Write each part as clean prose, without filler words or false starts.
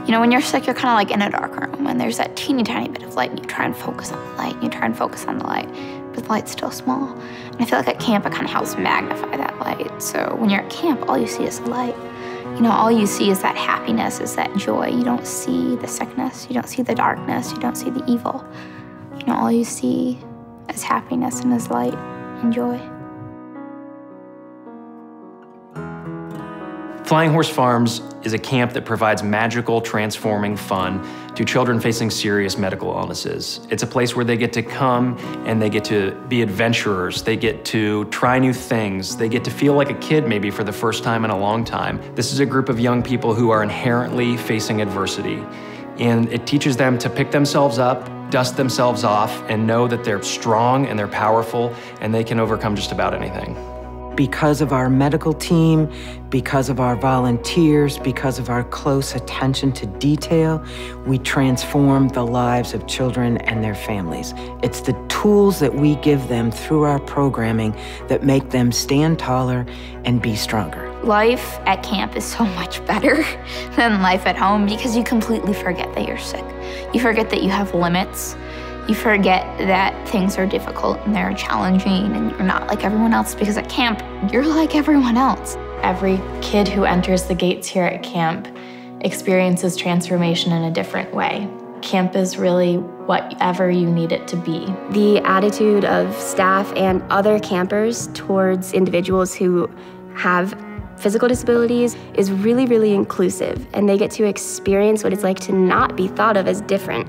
You know, when you're sick, you're kind of like in a dark room and there's that teeny tiny bit of light and you try and focus on the light and you try and focus on the light, but the light's still small. And I feel like at camp, it kind of helps magnify that light. So when you're at camp, all you see is the light. You know, all you see is that happiness, is that joy. You don't see the sickness, you don't see the darkness, you don't see the evil. You know, all you see is happiness and is light and joy. Flying Horse Farms is a camp that provides magical, transforming fun to children facing serious medical illnesses. It's a place where they get to come and they get to be adventurers. They get to try new things. They get to feel like a kid maybe for the first time in a long time. This is a group of young people who are inherently facing adversity. And it teaches them to pick themselves up, dust themselves off, and know that they're strong and they're powerful and they can overcome just about anything. Because of our medical team, because of our volunteers, because of our close attention to detail, we transform the lives of children and their families. It's the tools that we give them through our programming that make them stand taller and be stronger. Life at camp is so much better than life at home because you completely forget that you're sick. You forget that you have limits. You forget that things are difficult and they're challenging and you're not like everyone else because at camp, you're like everyone else. Every kid who enters the gates here at camp experiences transformation in a different way. Camp is really whatever you need it to be. The attitude of staff and other campers towards individuals who have physical disabilities is really, really inclusive, and they get to experience what it's like to not be thought of as different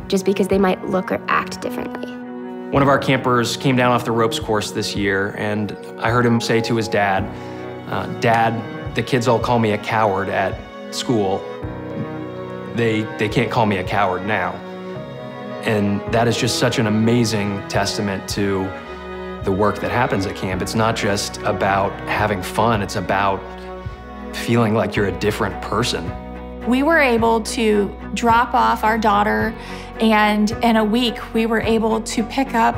just because they might look or act differently. One of our campers came down off the ropes course this year, and I heard him say to his dad, Dad, the kids all call me a coward at school. They can't call me a coward now. And that is just such an amazing testament to the work that happens at camp. It's not just about having fun, it's about feeling like you're a different person. We were able to drop off our daughter, and in a week, we were able to pick up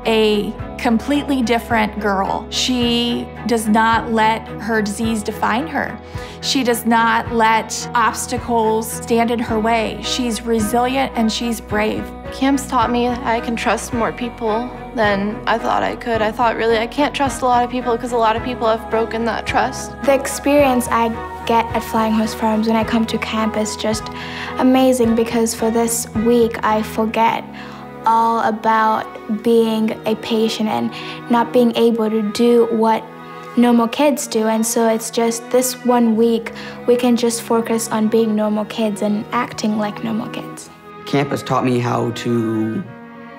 a completely different girl. She does not let her disease define her. She does not let obstacles stand in her way. She's resilient and she's brave. Camp's taught me I can trust more people than I thought I could. I thought really I can't trust a lot of people because a lot of people have broken that trust. The experience I get at Flying Horse Farms when I come to camp is just amazing because for this week I forget all about being a patient and not being able to do what normal kids do. And so it's just this 1 week we can just focus on being normal kids and acting like normal kids. Camp has taught me how to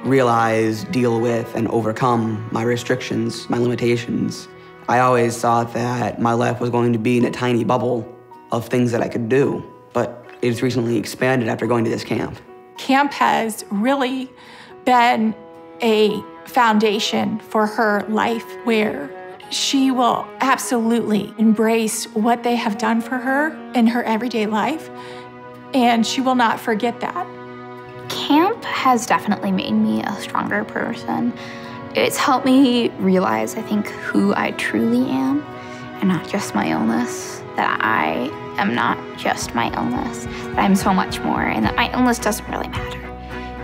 realize, deal with, and overcome my restrictions, my limitations. I always thought that my life was going to be in a tiny bubble of things that I could do, but it's recently expanded after going to this camp. Camp has really been a foundation for her life where she will absolutely embrace what they have done for her in her everyday life, and she will not forget that. Camp has definitely made me a stronger person. It's helped me realize, I think, who I truly am and not just my illness, that I am not just my illness, that I'm so much more, and that my illness doesn't really matter.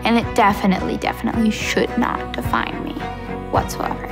And it definitely, definitely should not define me whatsoever.